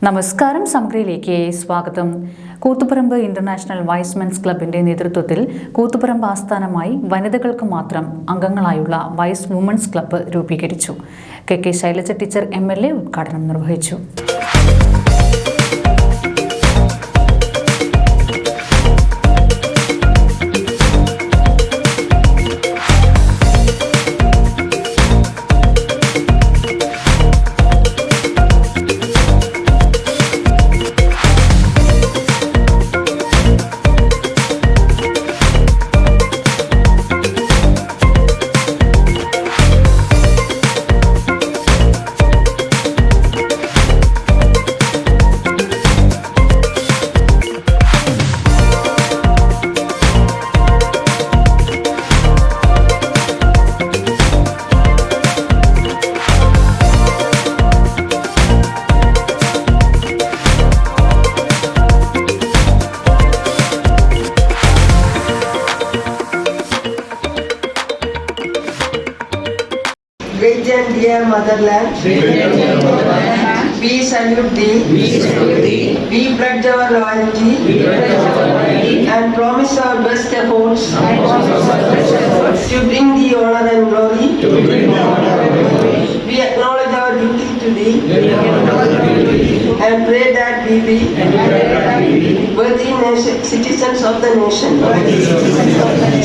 നമസ്കാരം. സമഗ്രയിലേക്ക് സ്വാഗതം. Koothuparamba international Y's Men's ക്ലബിന്റെ നേതൃത്വത്തിൽ കൂത്തുപറമ്പ് ആസ്ഥാനമായി വനിതകൾക്ക് മാത്രം അംഗങ്ങളായുള്ള വൈസ് വുമൻസ് ക്ലബ്ബ് രൂപീകരിച്ചു. കെ ശൈലജ ടീച്ചർ MLA ഉദ്ഘാടനം നിർവഹിച്ചു. Great and dear motherland, we salute thee, we pledge our loyalty and promise our best efforts to bring thee honor and glory. We acknowledge our duty to thee and pray that we be worthy citizens of the nation.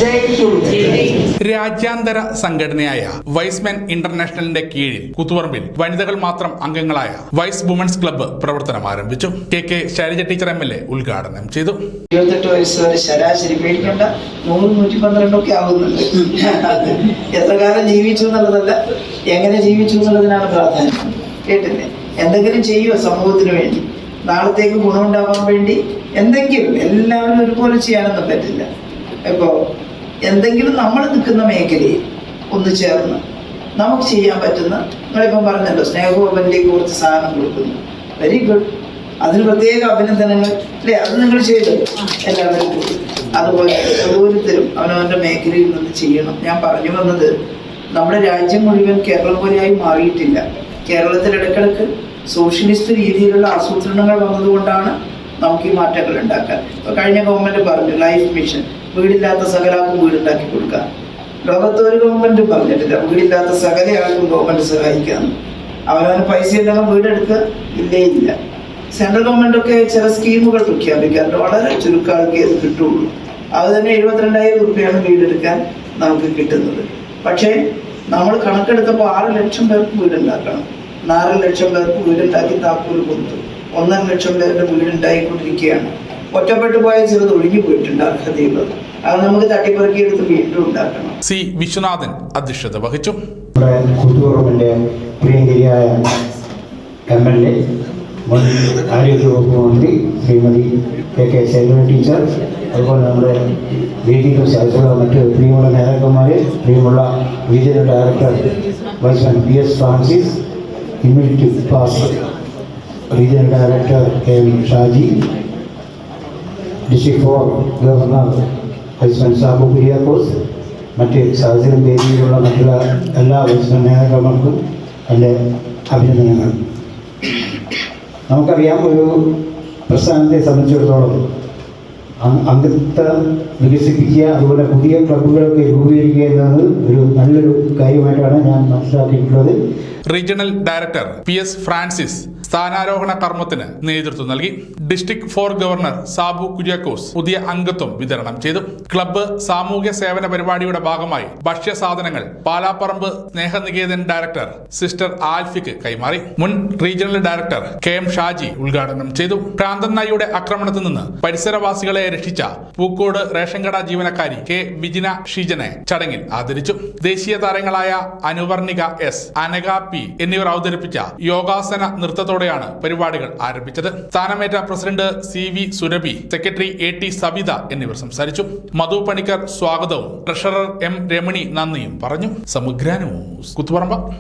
Jai Hind. രാജ്യാന്തര സംഘടനയായ wise men ഇന്റർനാഷണലിന്റെ കീഴിൽ കൂത്തുപറമ്പിൽ വനിതകൾ മാത്രം അംഗങ്ങളായ vice women's club പ്രവർത്തനം ആരംഭിച്ചു. K Shailaja teacher MLA ഉദ്ഘാടനം ചെയ്തു. 28 വയസ്സ് വരെ ശരാശരി പേടിക്കേണ്ട 100-112 ഒക്കെ ആവുന്നുണ്ട്. എത്ര കാലം ജീവിച്ചു എന്നുള്ളതല്ല, എങ്ങനെ ജീവിച്ചു എന്നുള്ളതിനാണ് പ്രാധാന്യം. കേട്ടില്ലേ? എന്തെങ്കിലും ചെയ്യുമോ സമൂഹത്തിന് വേണ്ടി, നാളത്തേക്ക് ഗുണമുണ്ടാവാൻ വേണ്ടി എന്തെങ്കിലും. എല്ലാവരും ഒരുപോലെ ചെയ്യാനൊന്നും പറ്റില്ല. ഇപ്പോൾ എന്തെങ്കിലും നമ്മൾ നിൽക്കുന്ന മേഖലയിൽ ഒന്ന് ചേർന്ന് നമുക്ക് ചെയ്യാൻ പറ്റുന്ന, നിങ്ങളിപ്പം പറഞ്ഞല്ലോ സ്നേഹോപനിലേക്ക് കുറച്ച് സാധനം കൊടുക്കുന്നു, വെരി ഗുഡ്. അതിന് പ്രത്യേക അഭിനന്ദനങ്ങൾ അല്ലേ? അത് നിങ്ങൾ ചെയ്തു എല്ലാവരും കൂടി. അതുപോലെ ഓരോരുത്തരും അവനവൻ്റെ മേഖലയിൽ നിന്ന് ചെയ്യണം. ഞാൻ പറഞ്ഞു വന്നത്, നമ്മുടെ രാജ്യം മുഴുവൻ കേരളം പോലെയായി മാറിയിട്ടില്ല. കേരളത്തിൽ ഇടയ്ക്കിടയ്ക്ക് സോഷ്യലിസ്റ്റ് രീതിയിലുള്ള ആസൂത്രണങ്ങൾ വന്നതുകൊണ്ടാണ് നമുക്ക് ഈ മാറ്റങ്ങൾ ഉണ്ടാക്കാൻ. ഇപ്പോൾ കഴിഞ്ഞ ഗവൺമെൻറ് പറഞ്ഞു ലൈഫ് മിഷൻ, വീടില്ലാത്ത സകലാർക്കും വീടുണ്ടാക്കി കൊടുക്കാം. ലോകത്ത് ഒരു ഗവൺമെൻറ് പറഞ്ഞിട്ടില്ല വീടില്ലാത്ത സകല ആൾക്കും ഗവൺമെൻറ് സഹായിക്കാമെന്ന്. അവനവന് പൈസ ഇല്ലാതെ വീടെടുക്കുക ഇല്ലേ ഇല്ല. സെൻട്രൽ ഗവൺമെൻറ്റൊക്കെ ചില സ്കീമുകൾ പ്രഖ്യാപിക്കാറുണ്ട്, വളരെ ചുരുക്കം ആൾക്കേ അത് കിട്ടുകയുള്ളൂ. അത് തന്നെ 72,000 രൂപയാണ് വീടെടുക്കാൻ നമുക്ക് കിട്ടുന്നത്. പക്ഷേ നമ്മൾ കണക്കെടുത്തപ്പോൾ 6 ലക്ഷം പേർക്ക് വീടുണ്ടാക്കണം. 4 ലക്ഷം പേർക്ക് വീടുണ്ടാക്കി താക്കോൽ കൊടുത്തു. 1.5 ലക്ഷം പേരുടെ വീടുണ്ടായിക്കൊണ്ടിരിക്കുകയാണ്. ഒറ്റപ്പെട്ടു പോയ ചിലത് ഒഴിഞ്ഞു പോയിട്ടുണ്ട് അർഹതയുള്ളത്. അത് നമുക്ക് തട്ടിപ്പറക്കിയെടുത്ത് വീണ്ടും ഉണ്ടാക്കണം. സി വിശ്വനാഥൻ അധ്യക്ഷത വഹിച്ചു. കൂത്തുപറമ്പിന്റെ പ്രിയങ്കരിയായ MLA, മുൻ ആരോഗ്യ വകുപ്പ് മന്ത്രി ശ്രീമതി കെ ശൈലജ ടീച്ചർ, അതുപോലെ നമ്മുടെ വേദിയിലും സാധിച്ചുള്ള മറ്റ് പ്രിയമുള്ള നേതാക്കന്മാരെ, പ്രിയമുള്ള regional director wise men PS Francis, immediate pass regional director KM Shaji, district 4 governor wise men Sabu Kuriakose, മറ്റ് സാഹചര്യം വേദിയിലുള്ള മറ്റുള്ള എല്ലാ വൈസ്മെൻ നേതാക്കന്മാർക്കും എൻ്റെ അഭിനന്ദനങ്ങൾ. നമുക്കറിയാം, ഒരു പ്രസ്ഥാനത്തെ സംബന്ധിച്ചിടത്തോളം അംഗത്വം വികസിപ്പിക്കുക, അതുപോലെ പുതിയ ക്ലബ്ബുകളൊക്കെ രൂപീകരിക്കുക എന്നത് ഒരു നല്ലൊരു കാര്യമായിട്ടാണ് ഞാൻ മനസ്സിലാക്കിയിട്ടുള്ളത്. റീജിയണൽ ഡയറക്ടർ PS ഫ്രാൻസിസ് സ്ഥാനാരോഹണ കർമ്മത്തിന് നേതൃത്വം നൽകി. ഡിസ്ട്രിക്ട് 4 ഗവർണർ സാബു കുര്യാക്കോസ് പുതിയ അംഗത്വം വിതരണം ചെയ്തു. ക്ലബ്ബ് സാമൂഹ്യ സേവന പരിപാടിയുടെ ഭാഗമായി ഭക്ഷ്യസാധനങ്ങൾ പാലാപ്പറമ്പ് സ്നേഹനികേതൻ ഡയറക്ടർ സിസ്റ്റർ ആൽഫിക്ക് കൈമാറി. മുൻ റീജിയണൽ ഡയറക്ടർ KM ഷാജി ഉദ്ഘാടനം ചെയ്തു. ഭ്രാന്തൻ നായിയുടെ ആക്രമണത്തിൽ നിന്ന് പരിസരവാസികളെ രക്ഷിച്ച പൂക്കോട് റേഷൻ കട ജീവനക്കാരി K വിജിന ഷീജനെ ചടങ്ങിൽ ആദരിച്ചു. ദേശീയ താരങ്ങളായ അനുവർണിക S, അനഘ P എന്നിവർ അവതരിപ്പിച്ച യോഗാസന നൃത്തത്തോടെയാണ് പരിപാടികൾ ആരംഭിച്ചത്. സ്ഥാനമേറ്റ president CV Surabhi, secretary AT Sabitha എന്നിവർ സംസാരിച്ചു. മധു പണിക്കർ സ്വാഗതവും ട്രഷറർ M രമണി നന്ദിയും പറഞ്ഞു. സമഗ്ര ന്യൂസ്, കൂത്തുപറമ്പ്.